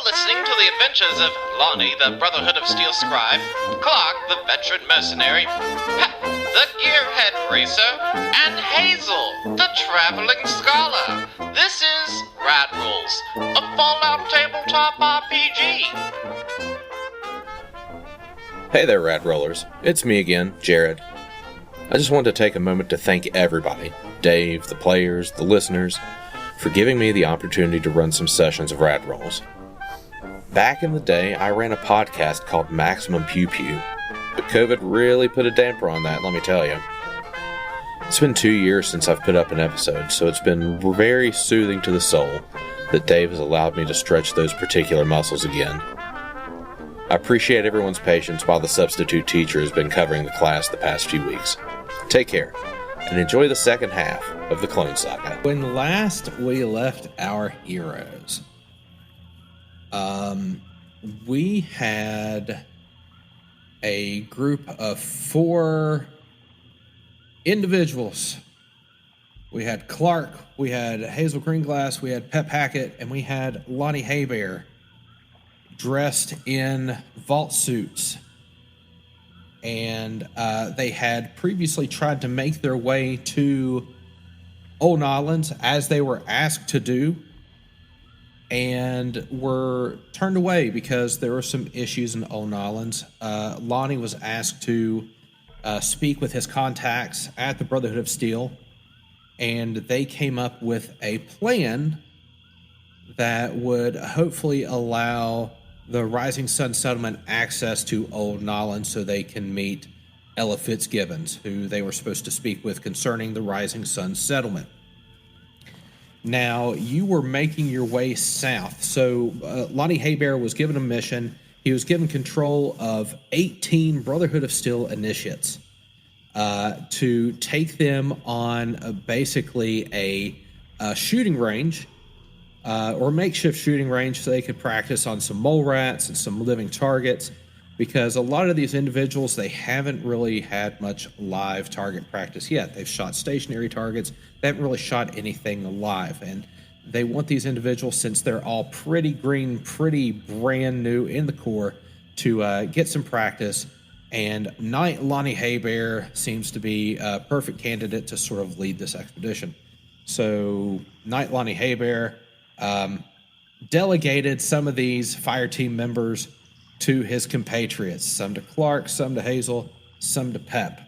listening to the adventures of Lonnie, the Brotherhood of Steel scribe, Clark, the veteran mercenary, Pep, the gearhead racer, and Hazel, the traveling scholar. This is Rad Rolls, a Fallout tabletop RPG. Hey there, Rad Rollers. It's me again, Jared. I just wanted to take a moment to thank everybody, Dave, the players, the listeners, for giving me the opportunity to run some sessions of Rad Rolls. Back in the day, I ran a podcast called Maximum Pew Pew, but COVID really put a damper on that, let me tell you. It's been 2 years since I've put up an episode, so it's been very soothing to the soul that Dave has allowed me to stretch those particular muscles again. I appreciate everyone's patience while the substitute teacher has been covering the class the past few weeks. Take care, and enjoy the second half of the Clone Saga. When last we left our heroes, we had a group of 4 individuals. We had Clark, we had Hazel Greenglass, we had Pep Hackett, and we had Lonnie Haybear dressed in vault suits. And they had previously tried to make their way to Old Nolans, as they were asked to do, and were turned away because there were some issues in Old Nolans. Lonnie was asked to speak with his contacts at the Brotherhood of Steel, and they came up with a plan that would hopefully allow the Rising Sun Settlement access to Old Nolans so they can meet Ella Fitzgibbons, who they were supposed to speak with concerning the Rising Sun Settlement. Now, you were making your way south. So Lonnie Haybear was given a mission. He was given control of 18 Brotherhood of Steel initiates to take them on basically a shooting range or makeshift shooting range so they could practice on some mole rats and some living targets, because a lot of these individuals, they haven't really had much live target practice yet. They've shot stationary targets. They haven't really shot anything live, and they want these individuals, since they're all pretty green, pretty brand new in the Corps, to get some practice. And Knight Lonnie Haybear seems to be a perfect candidate to sort of lead this expedition. So Knight Lonnie Haybear delegated some of these fire team members to his compatriots, some to Clark, some to Hazel, some to Pep.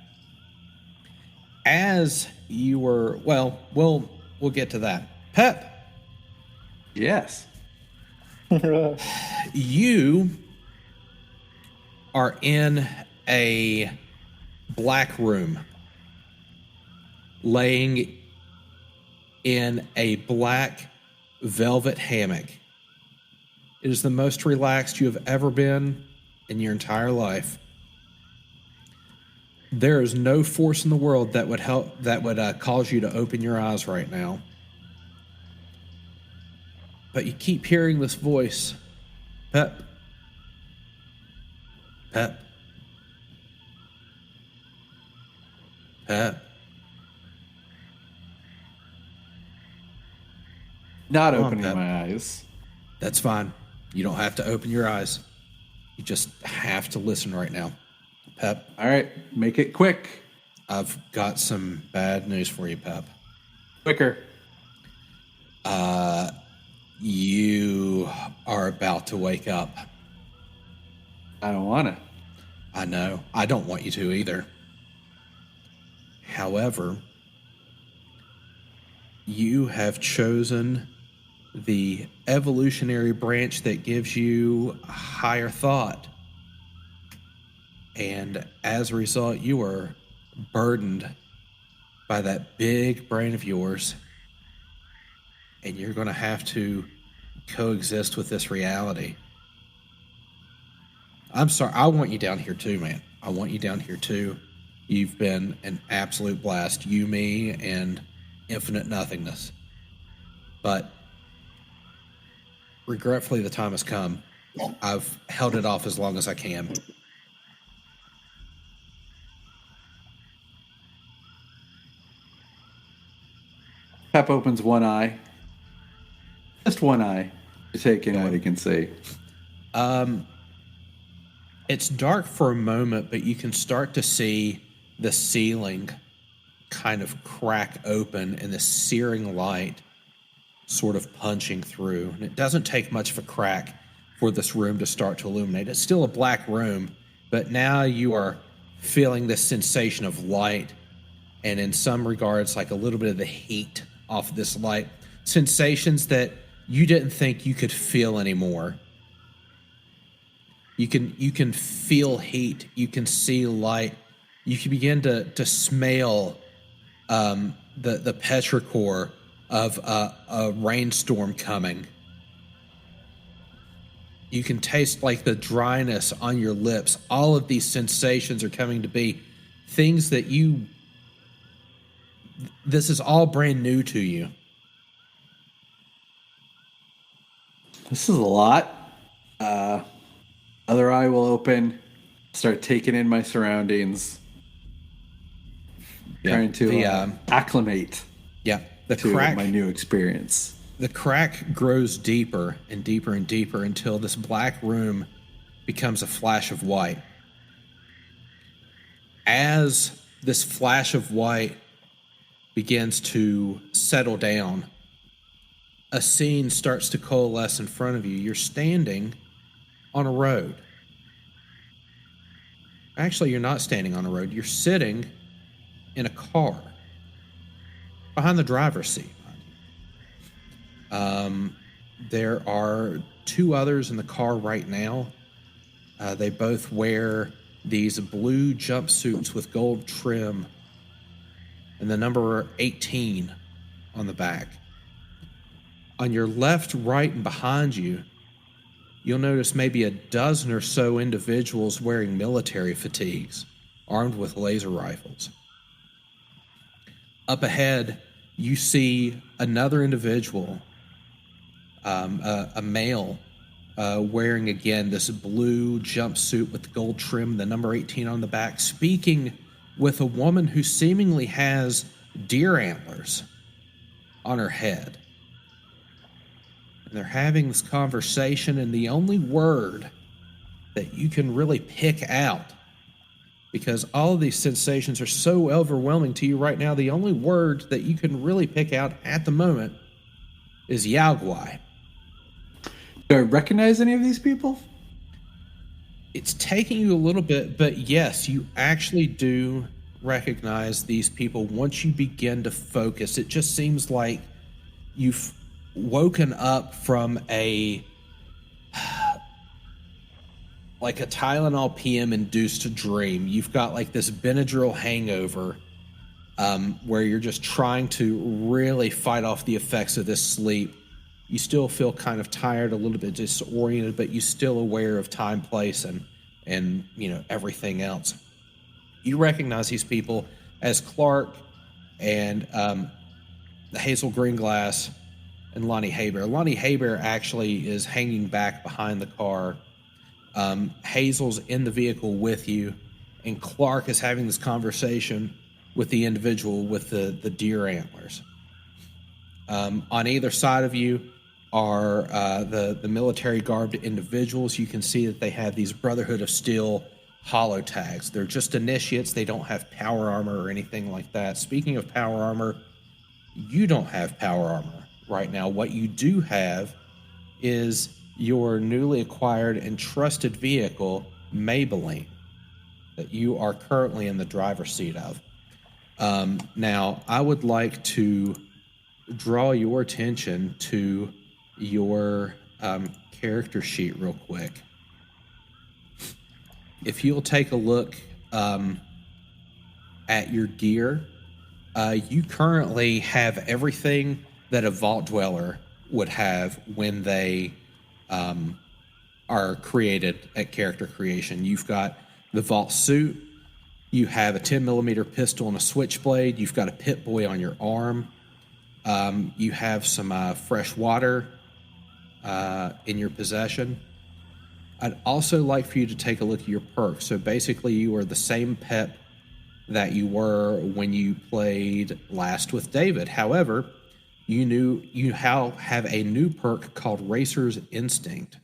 As you were, well, we'll get to that. Pep. Yes. You are in a black room, laying in a black velvet hammock. It is the most relaxed you have ever been in your entire life. There is no force in the world that would cause you to open your eyes right now. But you keep hearing this voice, Pep, Pep, Pep. Not Come on, opening Pep. my eyes. That's fine. You don't have to open your eyes. You just have to listen right now. Pep, All right, make it quick. I've got some bad news for you, Pep. Quicker. You are about to wake up. I don't want to. I know. I don't want you to either. However, you have chosen the evolutionary branch that gives you higher thought. And as a result, you are burdened by that big brain of yours. And you're going to have to coexist with this reality. I'm sorry. I want you down here too, man. I want you down here too. You've been an absolute blast. You, me, and infinite nothingness. But regretfully, the time has come. I've held it off as long as I can. Pep opens one eye. Just one eye. Take in what he can see. It's dark for a moment, but you can start to see the ceiling kind of crack open and the searing light sort of punching through. And it doesn't take much of a crack for this room to start to illuminate. It's still a black room, but now you are feeling this sensation of light, and in some regards, like a little bit of the heat off of this light. Sensations that you didn't think you could feel anymore. You can feel heat. You can see light. You can begin to smell the petrichor of a rainstorm coming. You can taste like the dryness on your lips. All of these sensations are coming to be things that this is all brand new to you. This is a lot. Other eye will open, start taking in my surroundings, trying to acclimate The to crack, my new experience. the crack grows deeper and deeper and deeper until this black room becomes a flash of white. As this flash of white begins to settle down, a scene starts to coalesce in front of you. You're standing on a road. Actually, you're not standing on a road. You're sitting in a car behind the driver's seat. There are two others in the car right now. They both wear these blue jumpsuits with gold trim and the number 18 on the back. On your left, right, and behind you, you'll notice maybe a dozen or so individuals wearing military fatigues, armed with laser rifles. Up ahead, you see another individual, a male, wearing again this blue jumpsuit with the gold trim, the number 18 on the back, speaking with a woman who seemingly has deer antlers on her head. And they're having this conversation, and the only word that you can really pick out, because all of these sensations are so overwhelming to you right now, the only word that you can really pick out at the moment is Yaogwai. Do I recognize any of these people? It's taking you a little bit, but yes, you actually do recognize these people once you begin to focus. It just seems like you've woken up from a Tylenol PM induced dream. You've got like this Benadryl hangover where you're just trying to really fight off the effects of this sleep. You still feel kind of tired, a little bit disoriented, but you're still aware of time, place, and everything else. You recognize these people as Clark and Hazel Greenglass and Lonnie Haber. Lonnie Haber actually is hanging back behind the car. Hazel's in the vehicle with you, and Clark is having this conversation with the individual with the deer antlers. On either side of you are the military garbed individuals. You can see that they have these Brotherhood of Steel holo tags. They're just initiates. They don't have power armor or anything like that. Speaking of power armor, you don't have power armor right now. What you do have is your newly acquired and trusted vehicle, Maybelline, that you are currently in the driver's seat of. Now, I would like to draw your attention to your character sheet real quick. If you'll take a look at your gear, you currently have everything that a Vault Dweller would have when they are created at character creation. You've got the Vault suit, you have a 10mm pistol and a switchblade, you've got a Pip-Boy on your arm, you have some fresh water in your possession. I'd also like for you to take a look at your perks. So basically you are the same Pep that you were when you played last with David. However, You have a new perk called Racer's Instinct.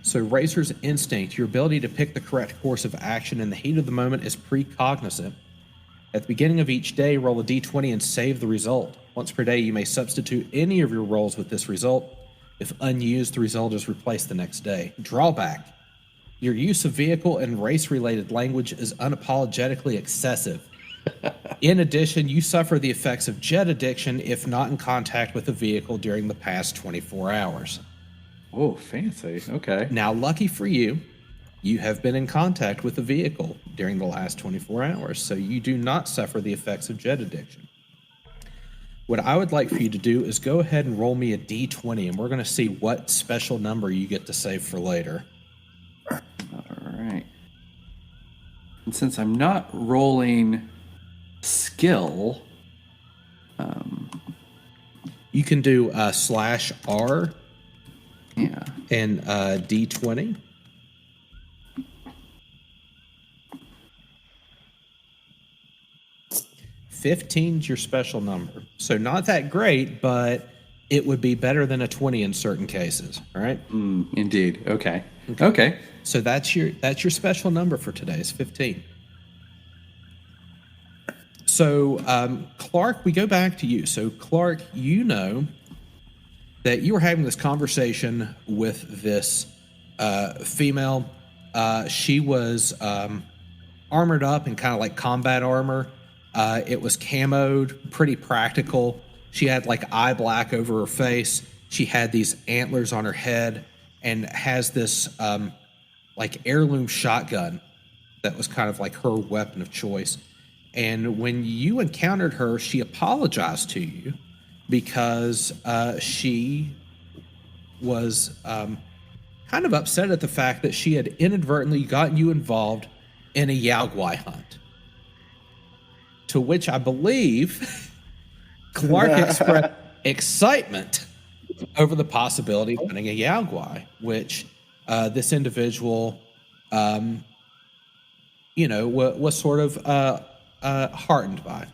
So Racer's Instinct, your ability to pick the correct course of action in the heat of the moment, is precognizant. At the beginning of each day, roll a d20 and save the result. Once per day, you may substitute any of your rolls with this result. If unused, the result is replaced the next day. Drawback. Your use of vehicle and race-related language is unapologetically excessive. In addition, you suffer the effects of jet addiction if not in contact with a vehicle during the past 24 hours. Oh, fancy. Okay. Now, lucky for you, you have been in contact with a vehicle during the last 24 hours, so you do not suffer the effects of jet addiction. What I would like for you to do is go ahead and roll me a d20, and we're going to see what special number you get to save for later. All right. And since I'm not rolling skill, you can do /R yeah. and d20. $15's your special number. So not that great, but it would be better than a 20 in certain cases. All right. Indeed. Okay. Okay. So that's your special number for today is 15. So Clark, we go back to you. So Clark, you know that you were having this conversation with this female. She was armored up in kind of like combat armor. It was camoed, pretty practical. She had like eye black over her face. She had these antlers on her head and has this like heirloom shotgun that was kind of like her weapon of choice. And when you encountered her, she apologized to you because she was kind of upset at the fact that she had inadvertently gotten you involved in a Yaogwai hunt. To which I believe Clark expressed excitement over the possibility of winning a Yaogwai, which this individual, was sort of heartened by.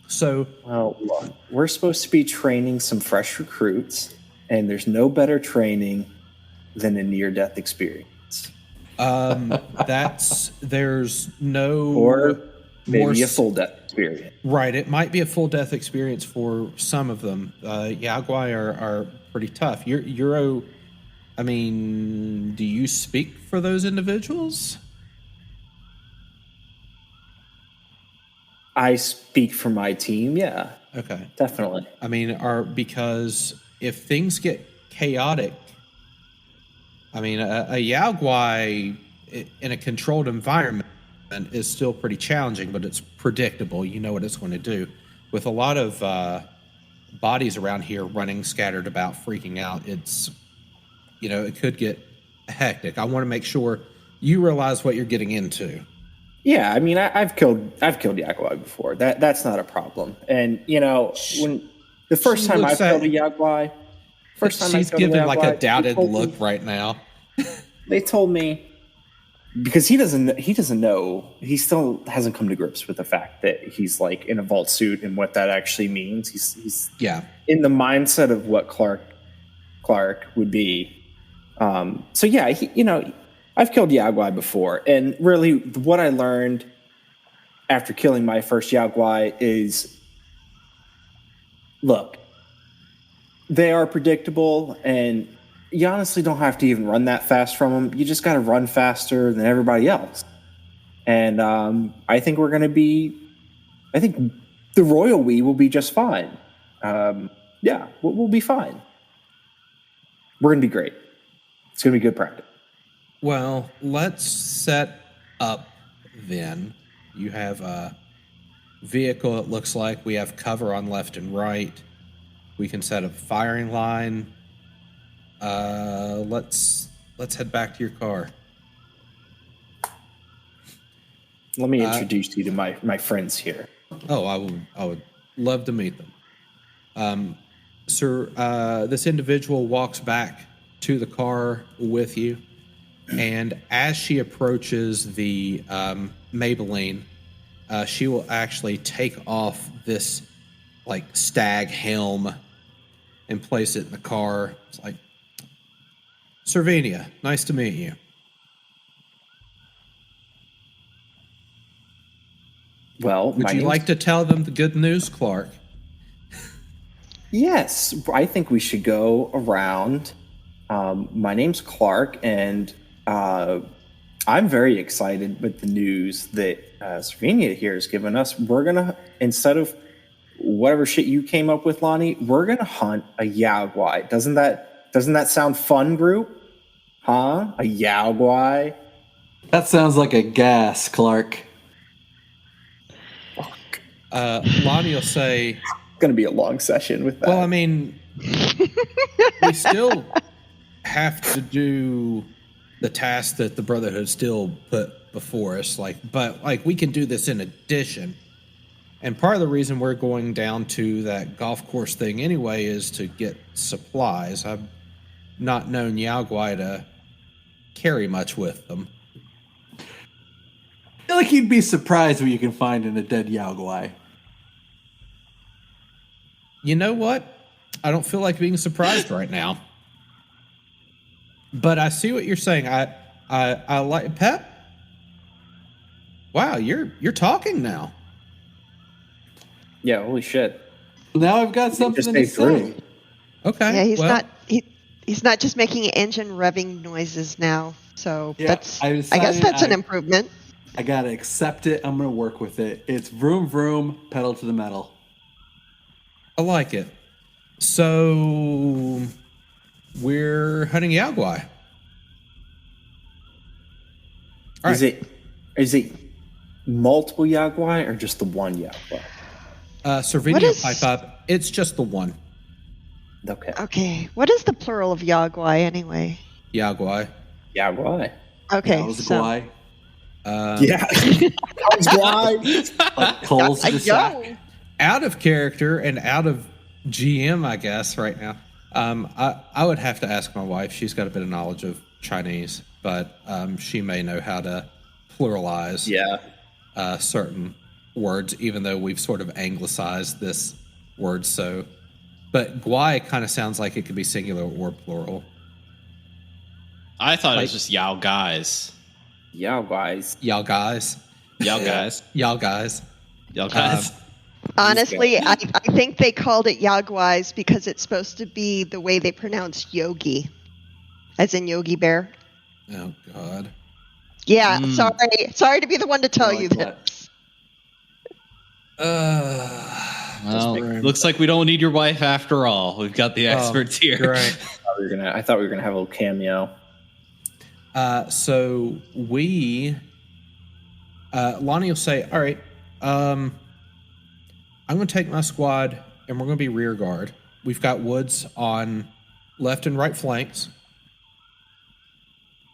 So, well, look, we're supposed to be training some fresh recruits, and there's no better training than a near-death experience. There's no or maybe a full death experience. Right, it might be a full death experience for some of them. Yaogwai are pretty tough. Euro, I mean, do you speak for those individuals? I speak for my team, yeah. Okay. Definitely. I mean, because if things get chaotic, I mean, a Yaogwai in a controlled environment is still pretty challenging, but it's predictable. You know what it's going to do. With a lot of bodies around here running scattered about, freaking out, it could get hectic. I want to make sure you realize what you're getting into. Yeah, I mean, I've killed Yaogwai before. That's not a problem. And when the first time I killed a Yaogwai, she's giving like a doubted look right now. They told me, because he doesn't know, he still hasn't come to grips with the fact that he's like in a vault suit and what that actually means. He's in the mindset of what Clark would be. So yeah, I've killed Yaogwai before, and really what I learned after killing my first Yaogwai is, look, they are predictable, and you honestly don't have to even run that fast from them. You just got to run faster than everybody else. And I think I think the Royal We will be just fine. We'll be fine. We're going to be great. It's going to be good practice. Well, let's set up then. You have a vehicle, it looks like. We have cover on left and right. We can set up a firing line. Let's head back to your car. Let me introduce you to my friends here. Oh, I would love to meet them. Sir, this individual walks back to the car with you. And as she approaches the Maybelline, she will actually take off this like stag helm and place it in the car. It's like, Servinia, nice to meet you. Well, would you like to tell them the good news, Clark? Yes, I think we should go around. My name's Clark, and I'm very excited with the news that Servinia here has given us. We're gonna, instead of whatever shit you came up with, Lonnie, we're gonna hunt a Yaoguai. Doesn't that sound fun, group? Huh? A Yaoguai? That sounds like a gas, Clark. Lonnie will say, it's going to be a long session with that. Well, I mean, we still have to do the task that the Brotherhood still put before us. But we can do this in addition. And part of the reason we're going down to that golf course thing anyway is to get supplies. I've not known Yaoguai to carry much with them. I feel like you'd be surprised what you can find in a dead Yaoguai. You know what? I don't feel like being surprised right now. But I see what you're saying. I like Pep. Wow, you're talking now. Yeah, holy shit. Now I've got something to say. Okay. Yeah, he's not just making engine revving noises now. So Yeah, I guess that's an improvement. I gotta accept it. I'm gonna work with it. It's vroom vroom, pedal to the metal. I like it. So we're hunting Yaoguai. Is it multiple Yaoguai or just the one Yaoguai? Servinia pipe up. It's just the one. Okay. Okay. What is the plural of Yaoguai anyway? Yaoguai. Yaoguai. Okay. Yaoguai. Yeah. Yaoguai. Like Cole's the sack. Out of character and out of GM, I guess, right now. I would have to ask my wife. She's got a bit of knowledge of Chinese, but she may know how to pluralize certain words, even though we've sort of anglicized this word. So, but guai kind of sounds like it could be singular or plural. I thought it was just Yao guys. Yaoguais. Y'all guys. Yao guys. Y'all guys. Yao guys. Honestly, I think they called it Yaoguais because it's supposed to be the way they pronounce yogi, as in Yogi Bear. Oh, God. Yeah, sorry to be the one to tell you this. Well, looks like we don't need your wife after all. We've got the experts here. Right. I thought we were gonna have a little cameo. So we, Lonnie will say, all right, I'm going to take my squad and we're going to be rear guard. We've got woods on left and right flanks,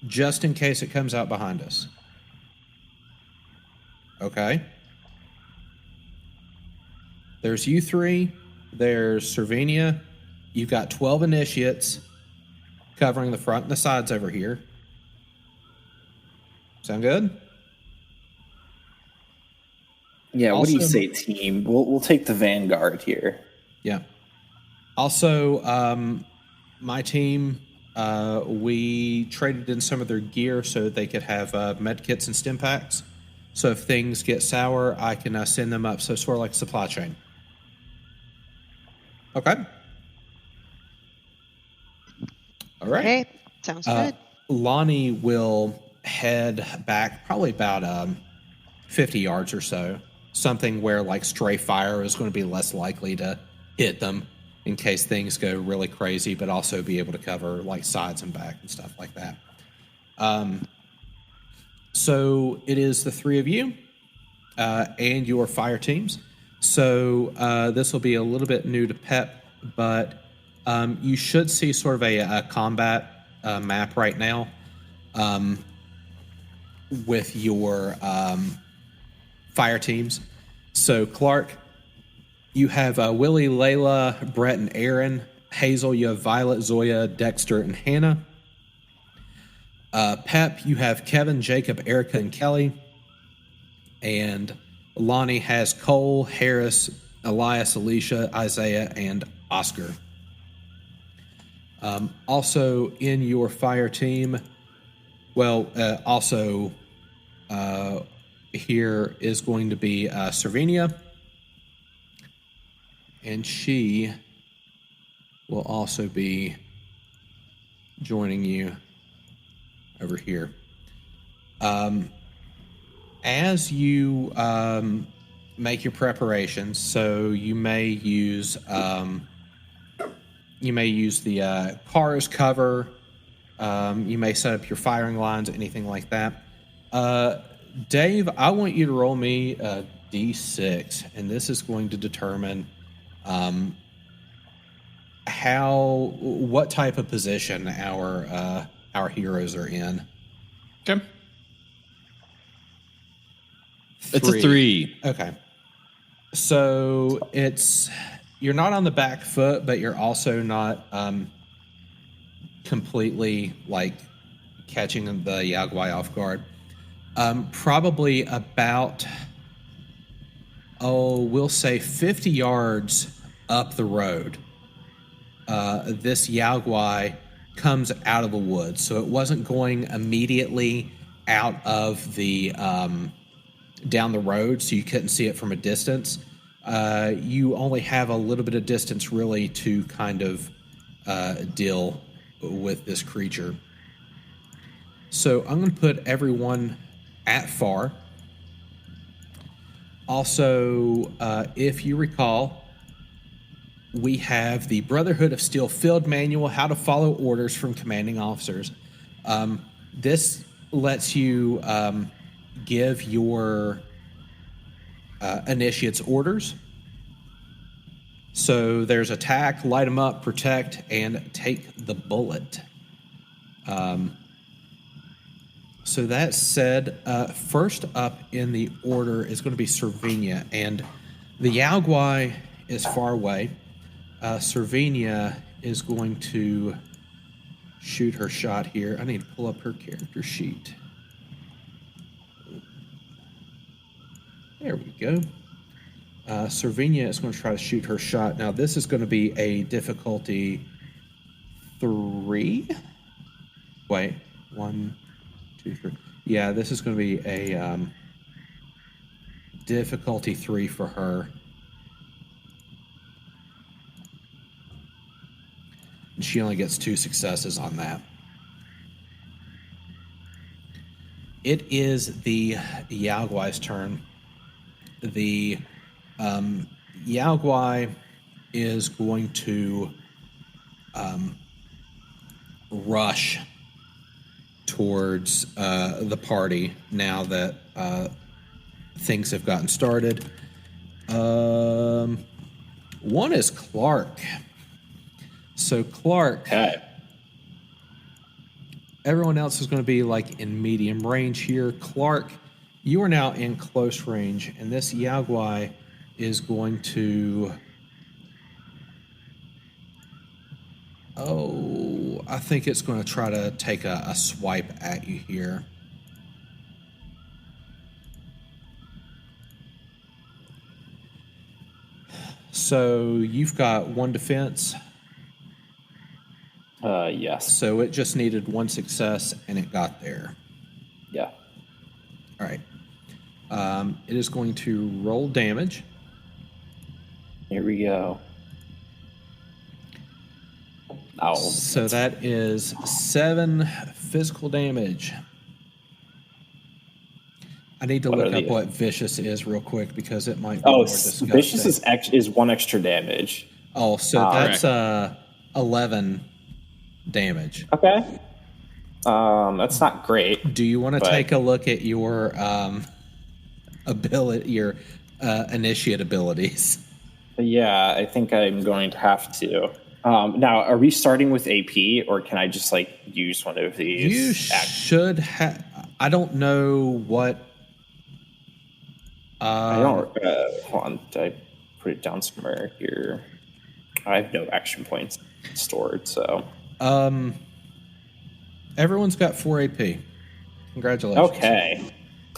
just in case it comes out behind us. Okay. There's you three. There's Servinia. You've got 12 initiates covering the front and the sides over here. Sound good? Yeah, what do you say, team? We'll take the vanguard here. Yeah. Also, my team, we traded in some of their gear so they could have med kits and stim packs. So if things get sour, I can send them up. So sort of like a supply chain. Okay. All right. Okay, sounds good. Lonnie will head back probably about 50 yards or so. Something where like stray fire is going to be less likely to hit them in case things go really crazy, but also be able to cover like sides and back and stuff like that. So it is the three of you and your fire teams. So this will be a little bit new to Pep, but you should see sort of a combat map right now with your fire teams. So Clark, you have Willie, Layla, Brett, and Aaron. Hazel, you have Violet, Zoya, Dexter, and Hannah. Pep, you have Kevin, Jacob, Erica, and Kelly. And Lonnie has Cole, Harris, Elias, Alicia, Isaiah, and Oscar. Also in your fire team, here is going to be Servinia, and she will also be joining you over here. As you make your preparations, so you may use the car as cover. You may set up your firing lines, anything like that. Dave, I want you to roll me a D6, and this is going to determine what type of position our heroes are in. Okay. It's a 3. Okay. So you're not on the back foot, but you're also not completely like catching the Yaogwai off guard. Probably about, we'll say 50 yards up the road, this Yaogwai comes out of the woods. So it wasn't going immediately out of the down the road, so you couldn't see it from a distance. You only have a little bit of distance really to kind of deal with this creature. So I'm going to put everyone at far. Also, if you recall, we have the Brotherhood of Steel Field Manual, How to Follow Orders from Commanding Officers. This lets you give your initiates orders. So there's attack, light them up, protect, and take the bullet. So that said, first up in the order is going to be Servinia, and the Yaogwai is far away. Servinia is going to shoot her shot here. I need to pull up her character sheet. There we go. Servinia is going to try to shoot her shot. Now, this is going to be a difficulty 3. Wait, 1, 2, 3. Yeah, this is going to be a difficulty 3 for her. And she only gets 2 successes on that. It is the Yaogwai's turn. The Yaogwai is going to rush towards the party now that things have gotten started. One is Clark. So Clark, everyone else is going to be like in medium range here. Clark, you are now in close range, and this Yaogwai is going to... I think it's going to try to take a swipe at you here. So you've got 1 defense. Yes. So it just needed 1 success, and it got there. Yeah. All right. It is going to roll damage. Here we go. Oh. So that is 7 physical damage. I need to look up what vicious is real quick because it might be more disgusting. Vicious is 1 extra damage. Oh, so that's 11 damage. Okay. That's not great. Do you want to take a look at your initiate abilities? Yeah, I think I'm going to have to. Now, are we starting with AP, or can I just use one of these? You should have. I don't know what. I don't. Hold on. Did I put it down somewhere here? I have no action points stored, so. Everyone's got 4 AP. Congratulations. Okay.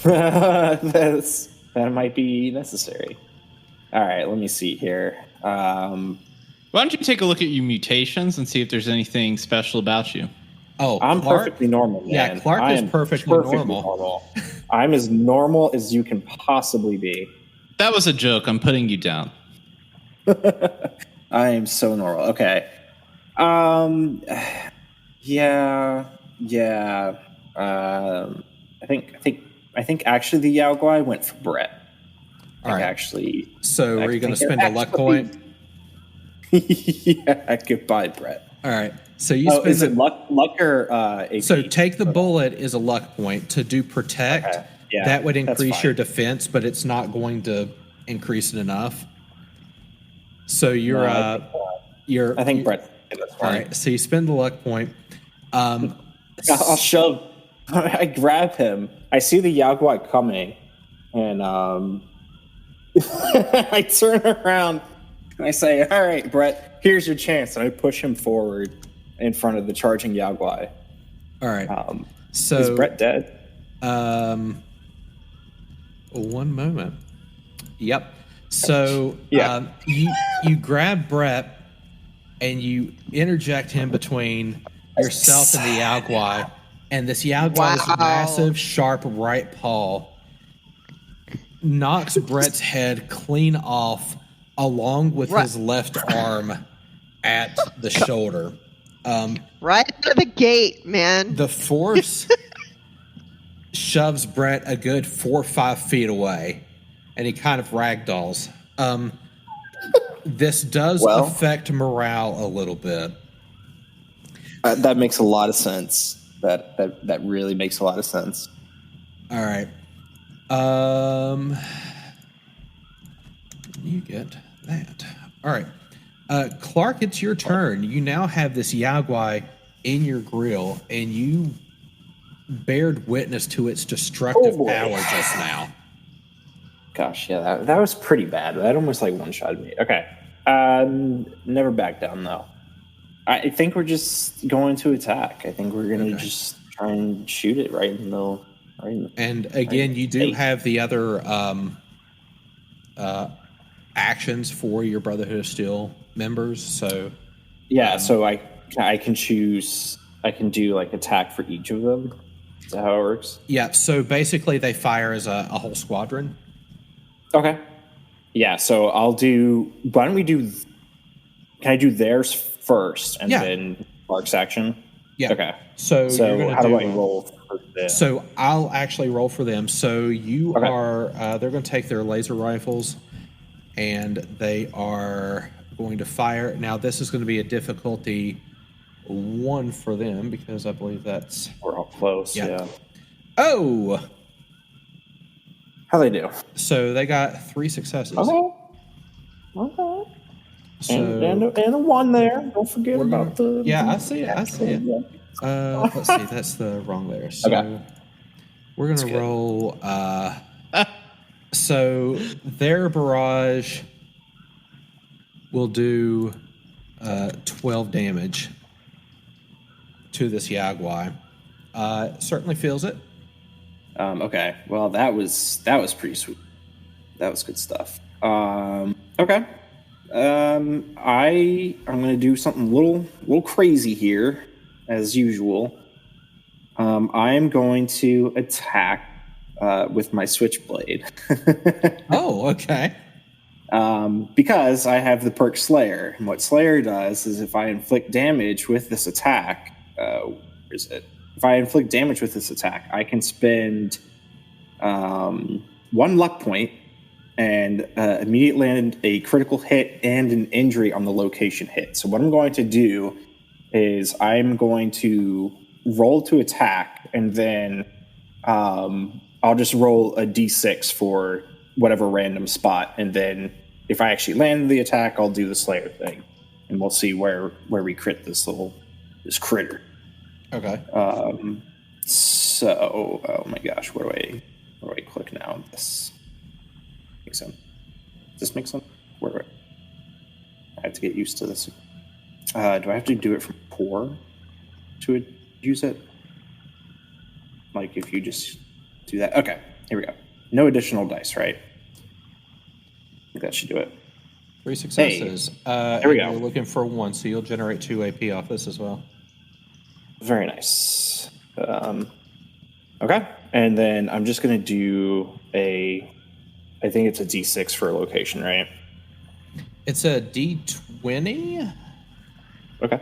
That might be necessary. All right, let me see here. Why don't you take a look at your mutations and see if there's anything special about you? Oh, I'm Clark? perfectly normal, man. Yeah, Clark is perfectly normal. I'm as normal as you can possibly be. That was a joke. I'm putting you down. I am so normal. Okay. Yeah. I think actually the Yao Guai went for Brett. All right. Actually. So are you going to spend a luck point? Yeah, goodbye, Brett. All right. So you spend is it luck or AP? So take the bullet is a luck point to do protect. Okay. Yeah, that would increase your defense, but it's not going to increase it enough. So you're I think Brett. All right. So you spend the luck point. I'll shove. I grab him. I see the Yao Guai coming, and I turn around and I say, "All right, Brett, here's your chance." And I push him forward in front of the charging Yao Guai. All right. So is Brett dead? One moment. Yep. So you grab Brett and you interject him between yourself and the Yao Guai, and this Yao Guai's massive, sharp right paw knocks Brett's head clean off, along with his left arm at the shoulder. Right out of the gate, man. The force shoves Brett a good 4 or 5 feet away, and he kind of ragdolls. This does affect morale a little bit. That makes a lot of sense. That really makes a lot of sense. All right. You get that. All right. Clark, it's your turn. You now have this Yao Guai in your grill, and you bared witness to its destructive power just now. Gosh, yeah, that was pretty bad. That almost like one-shotted me. Okay. Never back down, though. I think we're just going to attack. I think we're going to just try and shoot it right in the middle. And again, you do have the other actions for your Brotherhood of Steel members. So so I can choose. I can do like attack for each of them. Is that how it works? Yeah. So basically, they fire as a whole squadron. Okay. Yeah. So I'll do. Why don't we do? Can I do theirs first and then Clark's action? Yeah. Okay. So how do I roll for them? So I'll actually roll for them. So you are. They're going to take their laser rifles, and they are going to fire. Now this is going to be a difficulty 1 for them because I believe that's we're all close. Yeah. Oh. How they do? So they got 3 successes. Okay. So, and a 1 there. Don't forget about the. Yeah, I see it. Let's see. That's the wrong there. So we're gonna roll. So their barrage will do 12 damage to this Yao Guai. Certainly feels it. Okay. Well, that was pretty sweet. That was good stuff. Okay. I'm going to do something a little crazy here, as usual. I am going to attack with my switchblade. Oh, okay. Because I have the perk Slayer, and what Slayer does is if I inflict damage with this attack, where is it? If I inflict damage with this attack, I can spend 1 luck point and immediately land a critical hit and an injury on the location hit. So what I'm going to do is I'm going to roll to attack, and then I'll just roll a d6 for whatever random spot, and then if I actually land the attack, I'll do the Slayer thing, and we'll see where we crit this critter. Okay. So, oh my gosh, where do I click now on this? Make sense. Does this make sense? Where I have to get used to this. Do I have to do it from core to use it? Like if you just do that. Okay, here we go. No additional dice, right? that should do it. 3 successes. There we go. You're looking for 1, so you'll generate 2 AP off this as well. Very nice. Okay. And then I'm just going to do I think it's a D6 for a location, right? It's a D20. Okay.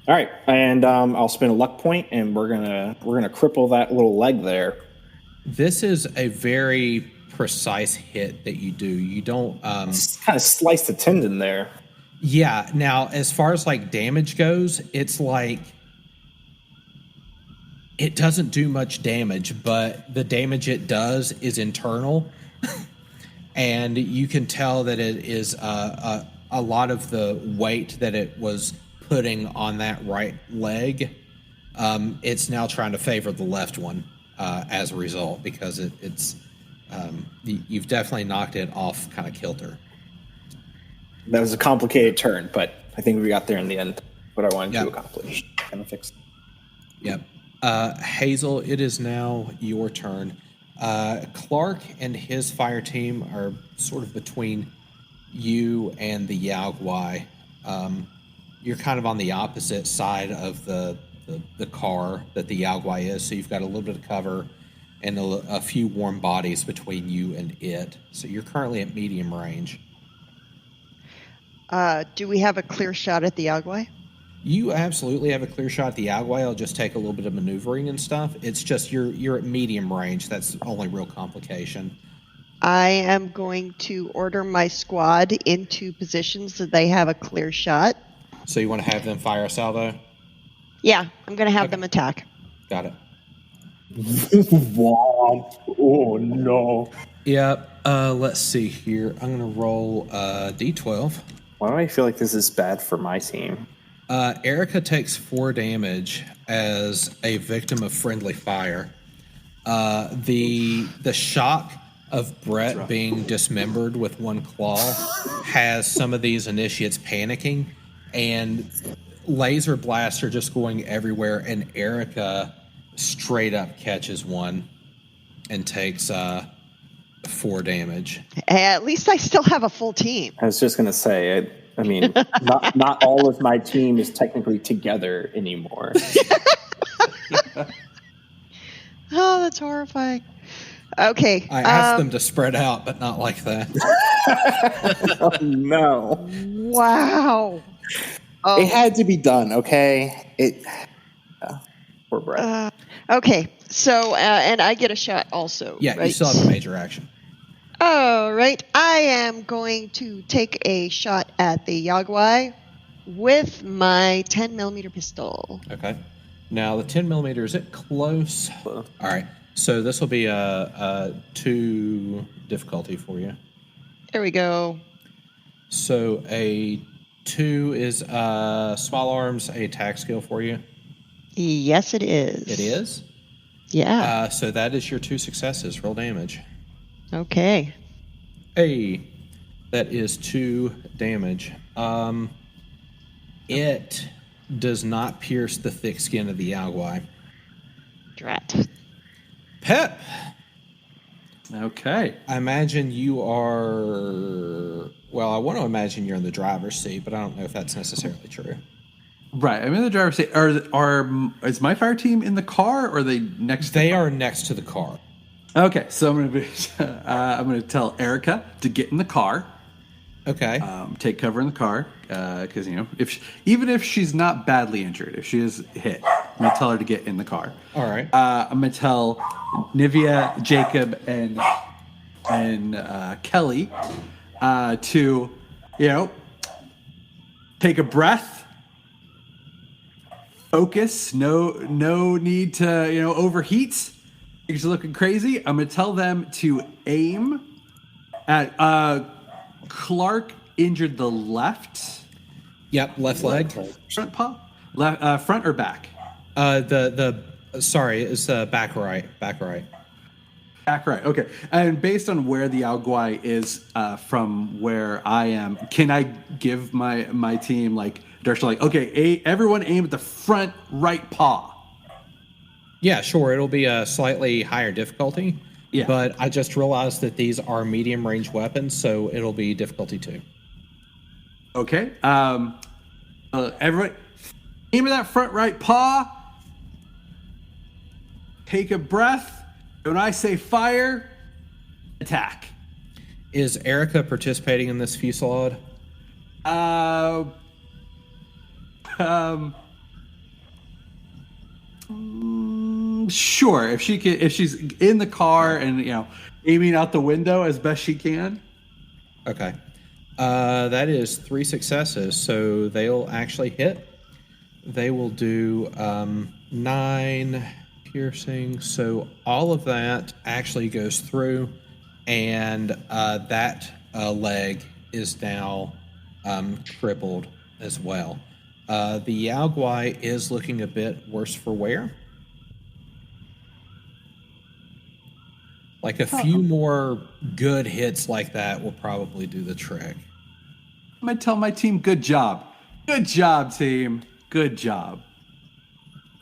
All right. And I'll spend a luck point, and we're gonna cripple that little leg there. This is a very precise hit that you do. You don't kind of slice the tendon there. Yeah. Now, as far as like damage goes, it's like it doesn't do much damage, but the damage it does is internal. And you can tell that it is a lot of the weight that it was putting on that right leg. It's now trying to favor the left one as a result, because you've definitely knocked it off kind of kilter. That was a complicated turn, but I think we got there in the end. What I wanted to accomplish. Kind of fixed. Yep. Hazel, it is now your turn. Clark and his fire team are sort of between you and the Yao Guai. You're kind of on the opposite side of the car that the Yao Guai is, so you've got a little bit of cover and a few warm bodies between you and it. So you're currently at medium range. Do we have a clear shot at the Yao Guai? You absolutely have a clear shot at the Yao Guai. It'll just take a little bit of maneuvering and stuff. It's just you're at medium range. That's the only real complication. I am going to order my squad into positions so they have a clear shot. So you want to have them fire a salvo? Yeah, I'm going to have them attack. Got it. Oh, no. Yep. Let's see here. I'm going to roll D12. Why do I feel like this is bad for my team? Erica takes 4 damage as a victim of friendly fire. The shock of Brett being dismembered with 1 claw has some of these initiates panicking, and laser blasts are just going everywhere, and Erica straight up catches 1 and takes 4 damage. At least I still have a full team. I was just going to say, I mean, not all of my team is technically together anymore. Oh, that's horrifying. Okay. I asked them to spread out, but not like that. Oh, no. Wow. Oh. It had to be done, okay? Poor Brett. Okay. So, and I get a shot also. Yeah, right? You still have a major action. All right. I am going to take a shot at the Yao Guai with my 10mm pistol. Okay. Now, the 10mm, is it close? All right. So this will be a 2 difficulty for you. There we go. So a 2 is small arms, a attack skill for you? Yes, it is. It is? Yeah. So that is your 2 successes. Roll damage. Okay. Hey, that is 2 damage. It does not pierce the thick skin of the Yao Guai. Drat. Pep. Okay. I imagine you are... Well, I want to imagine you're in the driver's seat, but I don't know if that's necessarily true. Right. I'm in the driver's seat. Is my fire team in the car, or are they next to They are next to the car. Okay, so I'm going to tell Erica to get in the car. Okay. Take cover in the car, because even if she's not badly injured, if she is hit, I'm going to tell her to get in the car. All right. I'm going to tell Nivea, Jacob, and Kelly to take a breath, focus. No need to overheat. You're looking crazy. I'm going to tell them to aim at Clark injured the left. Yep, left leg. Front paw? Left, front or back? Sorry, it's back right. Back right. Back right. Okay. And based on where the Yao Guai is from where I am, can I give my team direction? Okay, everyone aim at the front right paw. Yeah, sure. It'll be a slightly higher difficulty. Yeah. But I just realized that these are medium range weapons, so it'll be difficulty 2. Okay. Everybody, aim at that front right paw. Take a breath. When I say fire, attack. Is Erica participating in this fusillade? Sure. If she's in the car and aiming out the window as best she can. Okay. That is 3 successes, so they'll actually hit. They will do 9 piercing, so all of that actually goes through, and that leg is now crippled as well. The Yao Guai is looking a bit worse for wear. Like a few more good hits like that will probably do the trick. I'm going to tell my team, good job. Good job, team. Good job.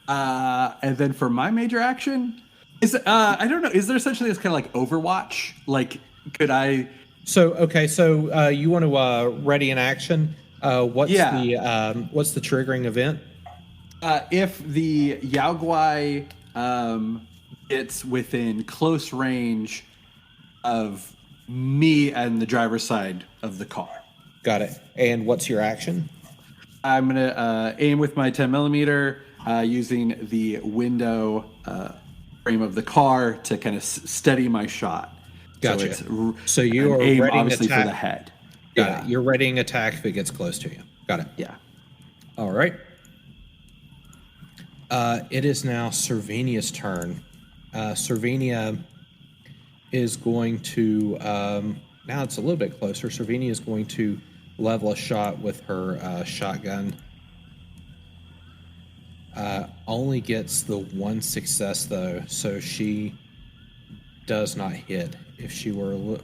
And then for my major action, I don't know, is there essentially this kind of like Overwatch? Like, could I... So you want to ready an action? What's the triggering event? If the Yao Guai gets within close range of me and the driver's side of the car. Got it. And what's your action? I'm going to aim with my 10 millimeter using the window frame of the car to kind of steady my shot. Gotcha. So you are aim readying obviously attack. for the head. Got it. You're readying attack if it gets close to you. Got it. Yeah. All right. It is now Servinia's turn. Servinia is going to, now it's a little bit closer. Servinia is going to level a shot with her shotgun. Only gets the 1 success though, so she does not hit. If she were, we'll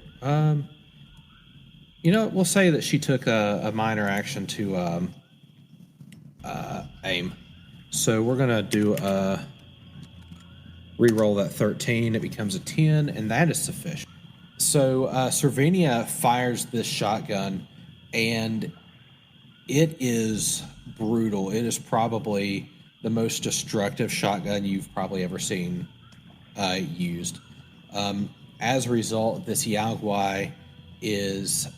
say that she took a minor action to aim. So we're gonna do re-roll that 13. It becomes a 10, and that is sufficient. So Servinia fires this shotgun, and it is brutal. It is probably the most destructive shotgun you've probably ever seen used. As a result, this Yao Guai is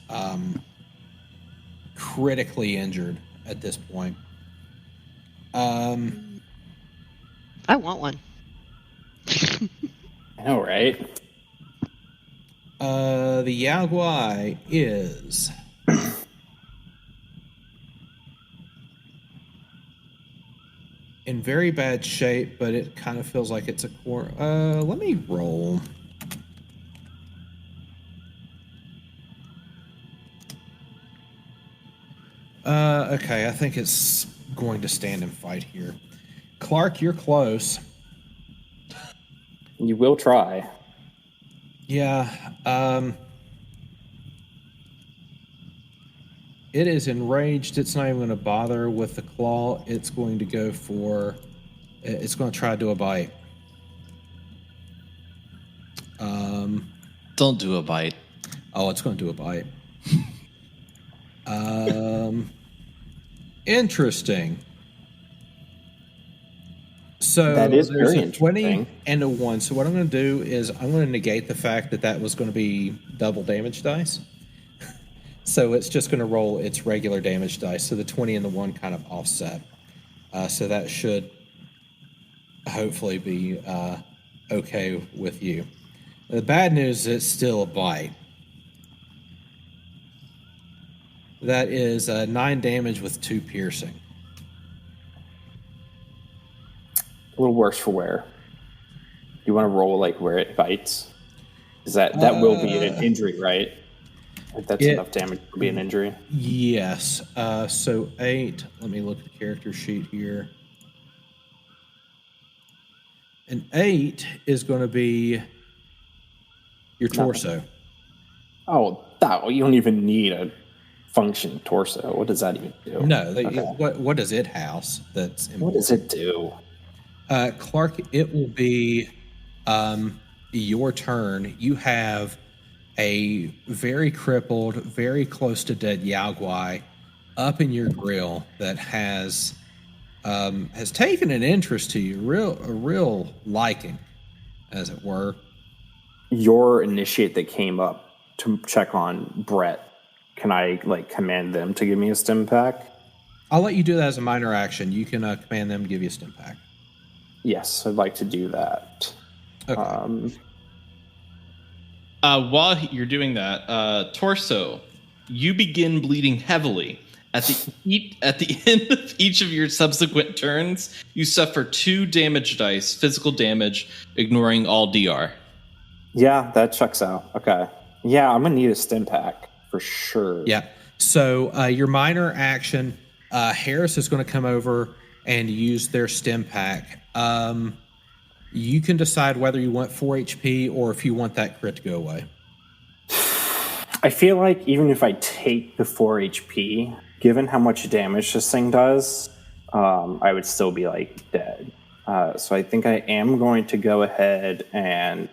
critically injured at this point. I want one. I know, right? The Yao Guai is in very bad shape, but it kind of feels like it's a core. Let me roll. Okay, I think it's going to stand and fight here. Clark, you're close. You will try. Yeah. It is enraged. It's not even going to bother with the claw. It's going to go for... It's going to try to do a bite. Don't do a bite. Oh, it's going to do a bite. Interesting. So that is there's very a 20 and a 1. So what I'm going to do is I'm going to negate the fact that that was going to be double damage dice. So it's just going to roll its regular damage dice. So the 20 and the 1 kind of offset. So that should hopefully be okay with you. The bad news is it's still a bite. That is 9 damage with 2 piercing. A little worse for wear. You want to roll like where it bites? Is that will be an injury, right? If that's enough damage to be an injury. Yes. So 8. Let me look at the character sheet here. An 8 is going to be your torso. Oh, you don't even need a function torso. What does that even do? No. What does it house? That's important. What does it do? Clark, it will be your turn, you have a very crippled, very close to dead Yao Guai up in your grill that has taken an interest to you, a real liking, as it were. Your initiate that came up to check on Brett, can I command them to give me a stim pack? I'll let you do that as a minor action. You can command them to give you a stim pack. Yes, I'd like to do that. Okay. While you're doing that, Torso, you begin bleeding heavily. At the end of each of your subsequent turns, you suffer 2 damage dice, physical damage, ignoring all DR. Yeah, that checks out. Okay. Yeah, I'm going to need a stim pack for sure. Yeah. So your minor action, Harris is going to come over and use their stim pack. You can decide whether you want 4 HP or if you want that crit to go away. I feel like even if I take the 4 HP, given how much damage this thing does, I would still be dead. So I think I am going to go ahead and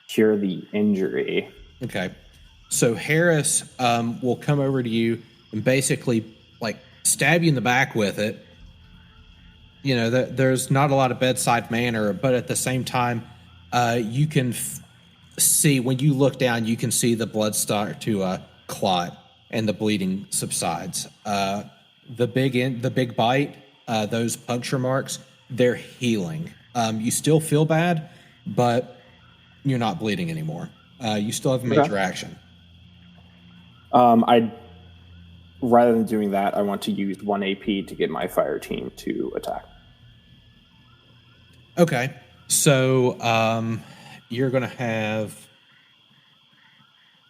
cure the injury. Okay. So Harris will come over to you and basically stab you in the back with it. You know, there's not a lot of bedside manner, but at the same time, you can see, when you look down, you can see the blood start to clot and the bleeding subsides. The big bite, those puncture marks, they're healing. You still feel bad, but you're not bleeding anymore. You still have a major action. Rather than doing that, I want to use 1 AP to get my fire team to attack. Okay, so you're going to have...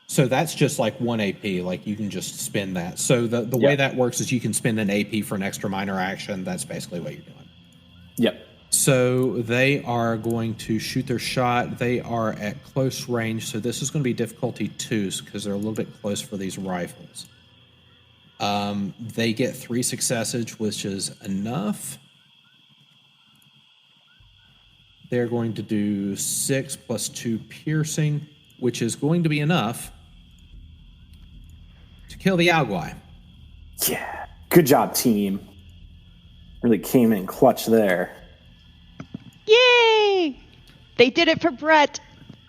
So that's just 1 AP, you can just spend that. So the way that works is you can spend an AP for an extra minor action. That's basically what you're doing. Yep. So they are going to shoot their shot. They are at close range, so this is going to be difficulty 2 because they're a little bit close for these rifles. They get 3 successes, which is enough. They're going to do 6 plus 2 piercing, which is going to be enough to kill the Yao Guai. Yeah. Good job, team. Really came in clutch there. Yay! They did it for Brett.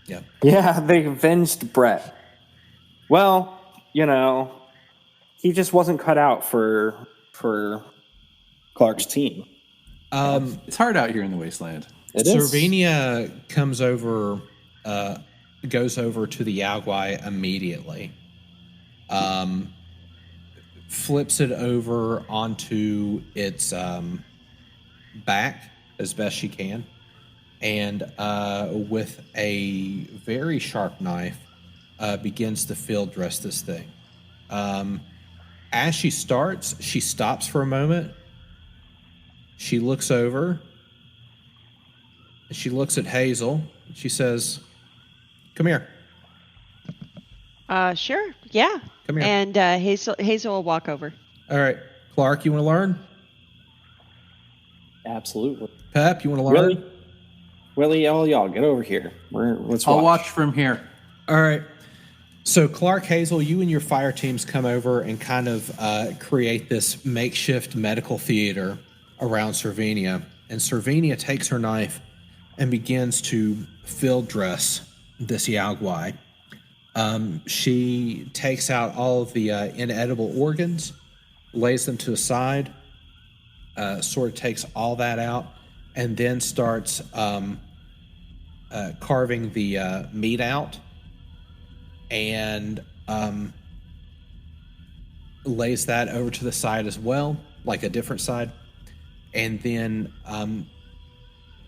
Yeah. Yeah, they avenged Brett. Well, he just wasn't cut out for Clark's team. It's hard out here in the wasteland. Servinia comes over, goes over to the Yao Guai immediately. Flips it over onto its back as best she can, and with a very sharp knife begins to field dress this thing. As she starts, she stops for a moment. She looks over. She looks at Hazel. She says, "Come here." Sure. Yeah. Come here. And Hazel will walk over. All right. Clark, you want to learn? Absolutely. Pep, you want to learn? Willie, all y'all, get over here. Let's watch. I'll watch from here. All right. So Clark, Hazel, you and your fire teams come over and kind of create this makeshift medical theater around Servinia. And Servinia takes her knife and begins to field dress this Yao Guai. She takes out all of the inedible organs, lays them to the side, sort of takes all that out, and then starts carving the meat out and lays that over to the side as well, like a different side. And then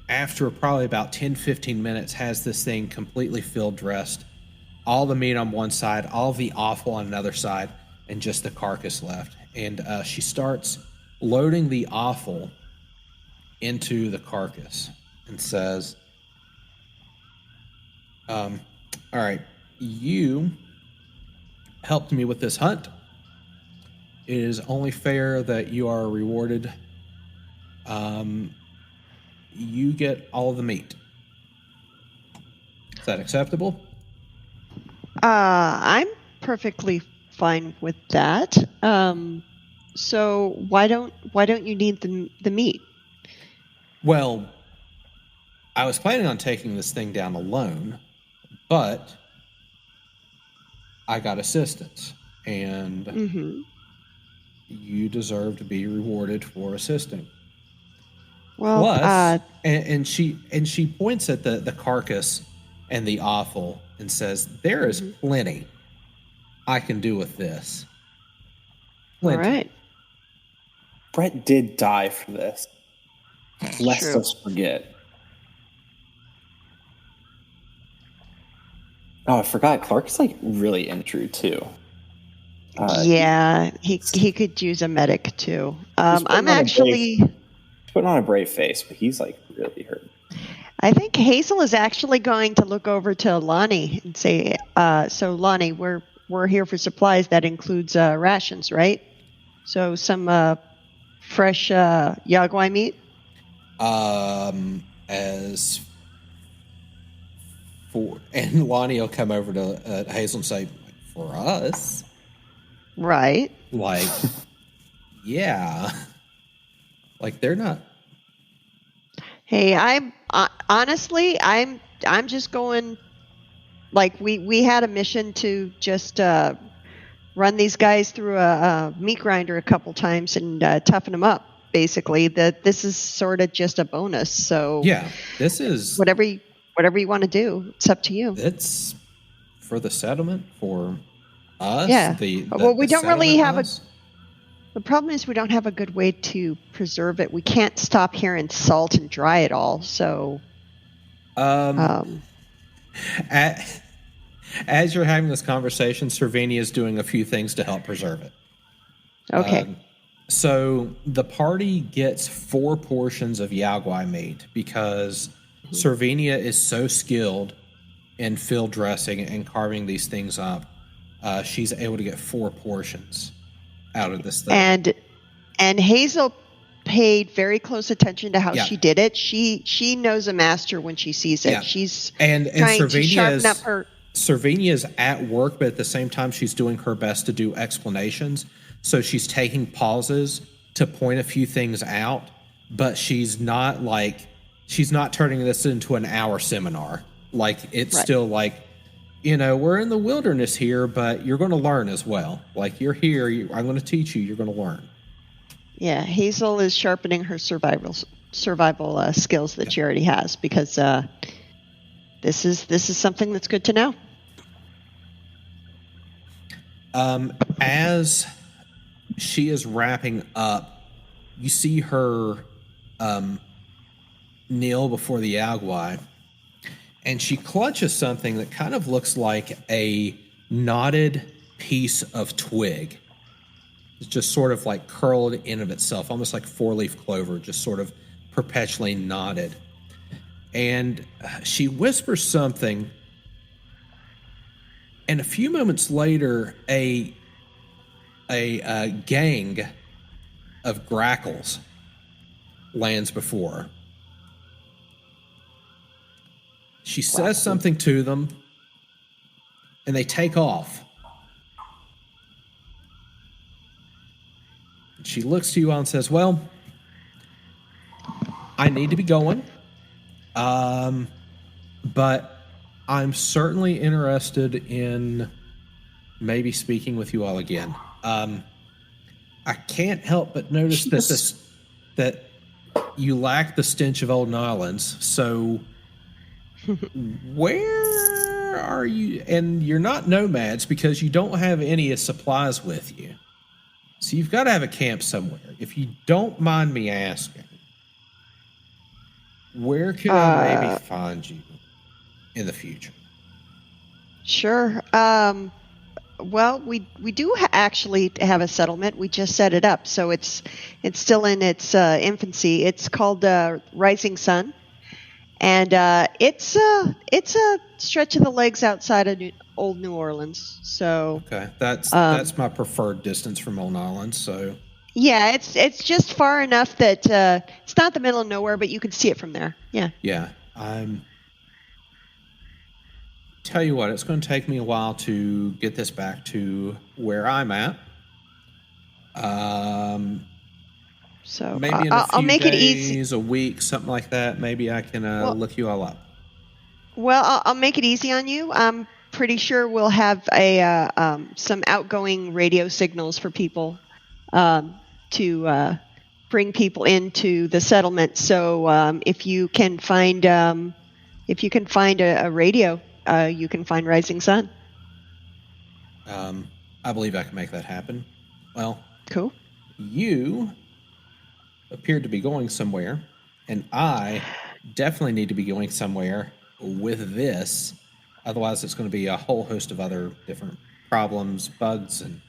after probably about 10-15 minutes, has this thing completely field dressed, all the meat on one side, all the offal on another side, and just the carcass left. And she starts loading the offal into the carcass and says, all right, you helped me with this hunt. It is only fair that you are rewarded. You get all of the meat. Is that acceptable? I'm perfectly fine with that. So why don't you need the meat? Well, I was planning on taking this thing down alone, but I got assistance, and you deserve to be rewarded for assisting. Well, plus, and she points at the carcass and the offal and says, "There is plenty I can do with this." Plenty. All right. Brett did die for this. Lest us forget. Oh, I forgot. Clark is like really injured too. Yeah, he could use a medic too. I'm actually putting on a brave face, but he's like really hurt. I think Hazel is actually going to look over to Lonnie and say, "So Lonnie, we're here for supplies. That includes rations, right? So some fresh Yaguai meat." As for, and Lonnie will come over to Hazel and say, "For us." Right. Like, yeah. Like, they're not. Hey, I'm honestly, I'm just going. Like, we had a mission to just run these guys through a meat grinder a couple times and toughen them up. Basically, this is sort of just a bonus. So yeah, this is whatever you want to do. It's up to you. It's for the settlement for us. Yeah. Well, we don't really have us. The problem is we don't have a good way to preserve it. We can't stop here and salt and dry it all. So, as you're having this conversation, Cervenia is doing a few things to help preserve it. Okay. So the party gets 4 portions of Yaguai meat because Cervenia is so skilled in field dressing and carving these things up. She's able to get 4 portions out of this thing. And Hazel paid very close attention to how she did it. She knows a master when she sees it. Yeah. She's trying to sharpen up her. Cervenia's at work, but at the same time, she's doing her best to do explanations. So she's taking pauses to point a few things out, but she's not turning this into an hour seminar. Like, it's still like, we're in the wilderness here, but you're going to learn as well. Like, you're here, I'm going to teach you, you're going to learn. Yeah, Hazel is sharpening her survival skills that she already has because this is something that's good to know. As she is wrapping up, you see her kneel before the Yaguai, and she clutches something that kind of looks like a knotted piece of twig. It's just sort of like curled in of itself, almost like 4-leaf clover, just sort of perpetually knotted. And she whispers something, and a few moments later, a gang of grackles lands before her. She says something to them, and they take off. She looks to you all and says, "Well, I need to be going, but I'm certainly interested in maybe speaking with you all again. I can't help but notice that you lack the stench of Old Nolans. So where are you? And you're not nomads because you don't have any supplies with you. So you've got to have a camp somewhere. If you don't mind me asking, where can I maybe find you in the future?" Sure. Well, we do actually have a settlement. We just set it up, so it's still in its infancy. It's called Rising Sun, and it's a stretch of the legs outside of Old New Orleans. So okay, that's my preferred distance from Old Orleans. So yeah, it's just far enough that it's not the middle of nowhere, but you can see it from there. Yeah. Yeah. tell you what, it's going to take me a while to get this back to where I'm at. So Maybe in I'll make days, it easy. a week, something like that. Maybe I can look you all up. Well, I'll make it easy on you. I'm pretty sure we'll have some outgoing radio signals for people to bring people into the settlement. So if you can find a radio, you can find Rising Sun. I believe I can make that happen. Well, cool. You appeared to be going somewhere, and I definitely need to be going somewhere with this. Otherwise, it's going to be a whole host of other different problems, bugs, and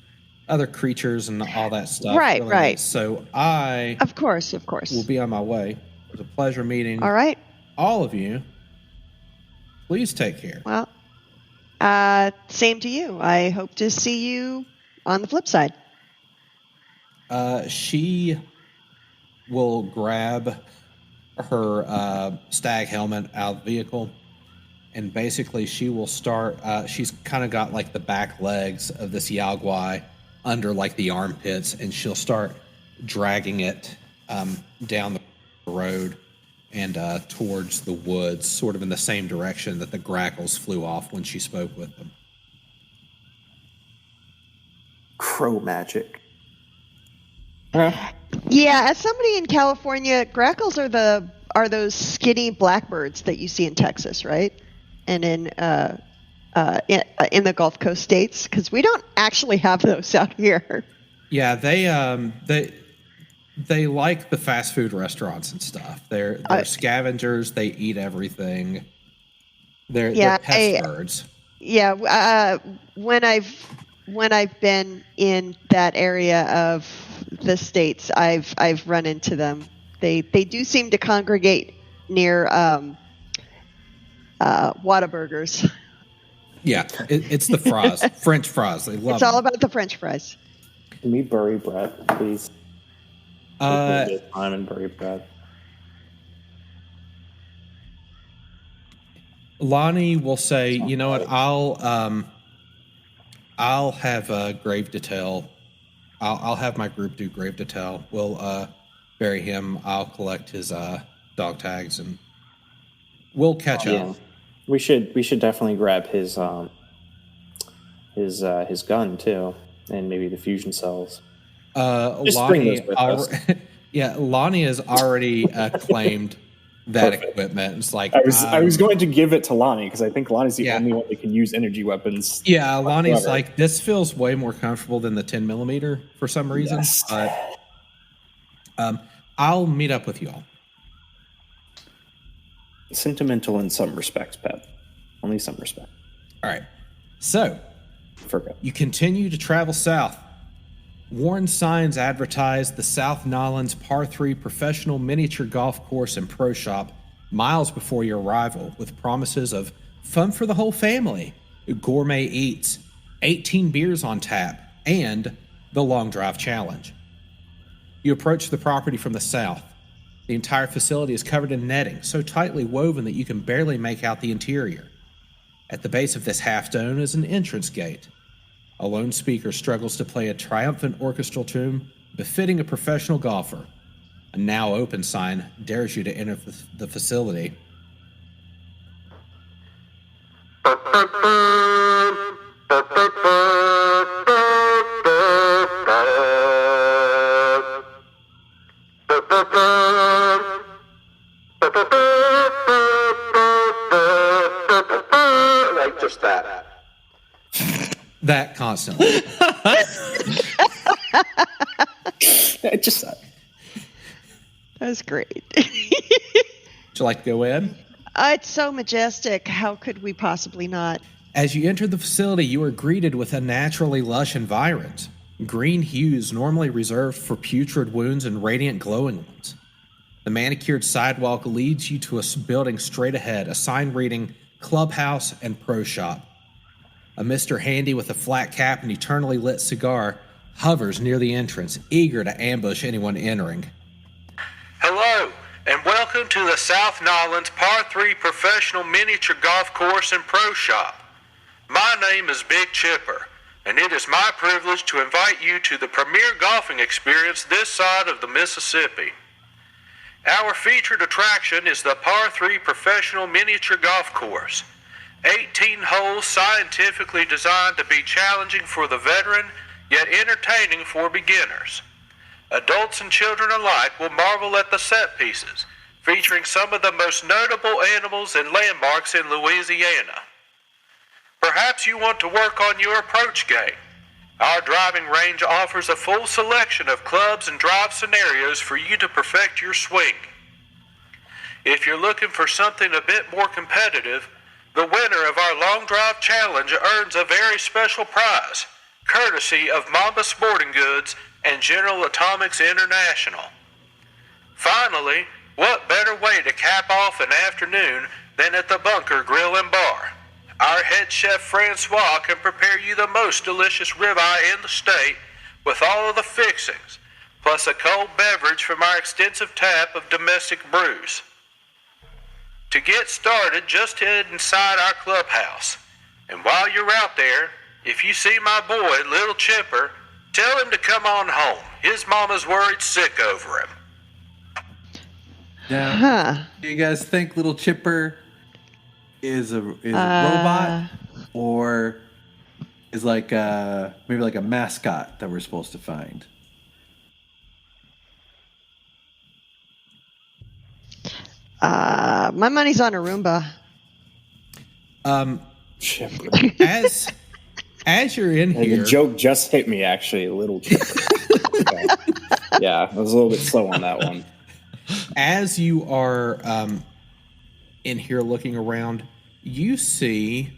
other creatures and all that stuff. Right, really. right. So I, of course, will be on my way. It was a pleasure meeting all right. all of you. Please take care. Well, same to you. I hope to see you on the flip side. She will grab her stag helmet out of the vehicle, and basically she will start. She's kind of got like the back legs of this Yaoguai under like the armpits, and she'll start dragging it down the road and towards the woods, sort of in the same direction that the grackles flew off when she spoke with them. Crow magic. Yeah, as somebody in California, grackles are those skinny blackbirds that you see in Texas, right? And in the Gulf Coast states, because we don't actually have those out here. Yeah, they like the fast food restaurants and stuff. They're scavengers. They eat everything. They're pest birds. Yeah, when I've been in that area of the states, I've run into them. They do seem to congregate near Whataburgers. Yeah, it's the fries, French fries. They love. It's all about the French fries. Can we bury Brett, please? Time and bury Brett. Lonnie will say, "You know what? I'll have grave detail. I'll have my group do grave detail. We'll bury him. I'll collect his dog tags, and we'll catch up." We should definitely grab his gun too, and maybe the fusion cells. Lonnie, Lonnie has already claimed that equipment. It's like I was going to give it to Lonnie because I think Lonnie's the only one that can use energy weapons. Yeah, Lonnie's like, this feels way more comfortable than the 10 millimeter for some reason. Yes. But I'll meet up with you all. Sentimental in some respects, Pep. Only some respect. All right. So, you continue to travel south. Warren signs advertise the South Nolans Par 3 professional miniature golf course and pro shop miles before your arrival, with promises of fun for the whole family, gourmet eats, 18 beers on tap, and the long drive challenge. You approach the property from the south. The entire facility is covered in netting, so tightly woven that you can barely make out the interior. At the base of this half dome is an entrance gate. A lone speaker struggles to play a triumphant orchestral tune befitting a professional golfer. A now open sign dares you to enter the facility. Like just that. That constantly. Just that. That's great. Would you like to go in? It's so majestic. How could we possibly not? As you enter the facility, you are greeted with a naturally lush environment. Green hues normally reserved for putrid wounds and radiant glowing ones. The manicured sidewalk leads you to a building straight ahead, a sign reading Clubhouse and Pro Shop. A Mr. Handy with a flat cap and eternally lit cigar hovers near the entrance, eager to ambush anyone entering. Hello, and welcome to the South Nolans Par 3 Professional Miniature Golf Course and Pro Shop. My name is Big Chipper, and it is my privilege to invite you to the premier golfing experience this side of the Mississippi. Our featured attraction is the Par 3 Professional Miniature Golf Course, 18 holes scientifically designed to be challenging for the veteran, yet entertaining for beginners. Adults and children alike will marvel at the set pieces, featuring some of the most notable animals and landmarks in Louisiana. Perhaps you want to work on your approach game. Our driving range offers a full selection of clubs and drive scenarios for you to perfect your swing. If you're looking for something a bit more competitive, the winner of our Long Drive Challenge earns a very special prize, courtesy of Mamba Sporting Goods and General Atomics International. Finally, what better way to cap off an afternoon than at the Bunker Grill and Bar? Our head chef Francois can prepare you the most delicious ribeye in the state with all of the fixings, plus a cold beverage from our extensive tap of domestic brews. To get started, just head inside our clubhouse. And while you're out there, if you see my boy, Little Chipper, tell him to come on home. His mama's worried sick over him. Now, do you guys think Little Chipper is a robot, or is like maybe like a mascot that we're supposed to find? My money's on a Roomba. As you're in here, the joke just hit me. Actually, a little. Okay. Yeah, I was a little bit slow on that one. As you are in here looking around, you see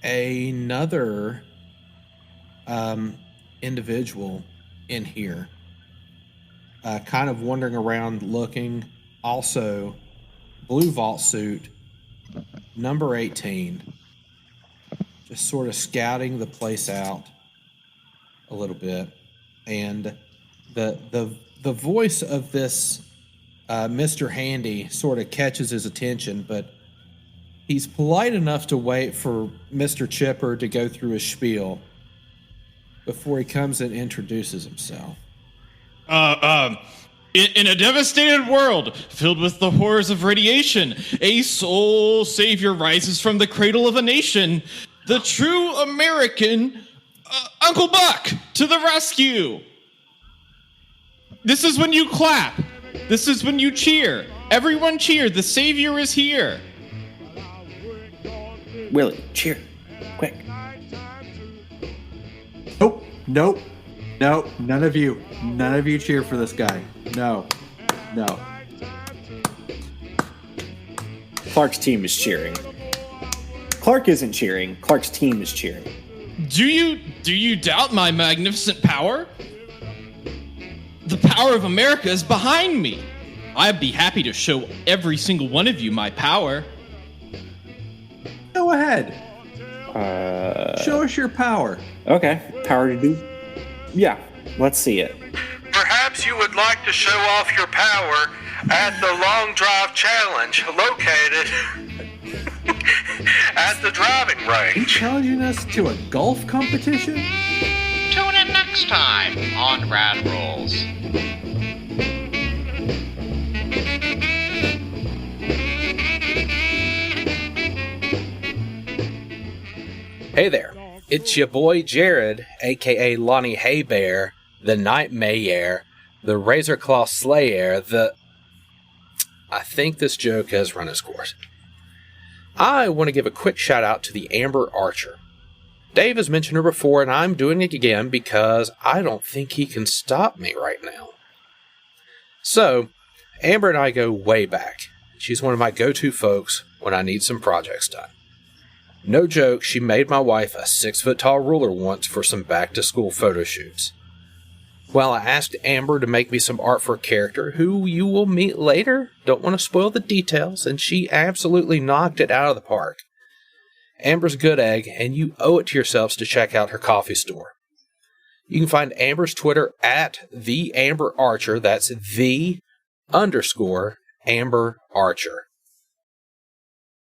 another individual in here, kind of wandering around looking. Also, blue vault suit, number 18, just sort of scouting the place out a little bit. And the voice of this Mr. Handy sort of catches his attention, but he's polite enough to wait for Mr. Chipper to go through his spiel before he comes and introduces himself. In a devastated world filled with the horrors of radiation, a soul savior rises from the cradle of a nation. The true American Uncle Buck to the rescue. This is when you clap. This is when you cheer. Everyone cheer. The savior is here. Willie, cheer. Quick. Nope. None of you cheer for this guy. No. Clark's team is cheering. Clark isn't cheering. Clark's team is cheering. Do you doubt my magnificent power? The power of America is behind me. I'd be happy to show every single one of you my power. Go ahead. Show us your power. Okay. Power to do? Yeah. Let's see it. Perhaps you would like to show off your power at the Long Drive Challenge located at the driving Are you range. challenging us to a golf competition? Tune in next time on Rad Rolls. Hey there, it's your boy Jared, aka Lonnie Haybear, the Nightmare, the Razor Claw Slayer, I think this joke has run its course. I want to give a quick shout out to the Amber Archer. Dave has mentioned her before, and I'm doing it again because I don't think he can stop me right now. So, Amber and I go way back. She's one of my go-to folks when I need some projects done. No joke, she made my wife a 6-foot-tall ruler once for some back-to-school photo shoots. Well, I asked Amber to make me some art for a character who you will meet later. Don't want to spoil the details, and she absolutely knocked it out of the park. Amber's a good egg, and you owe it to yourselves to check out her coffee store. You can find Amber's Twitter at @TheAmberArcher. That's _Amber Archer.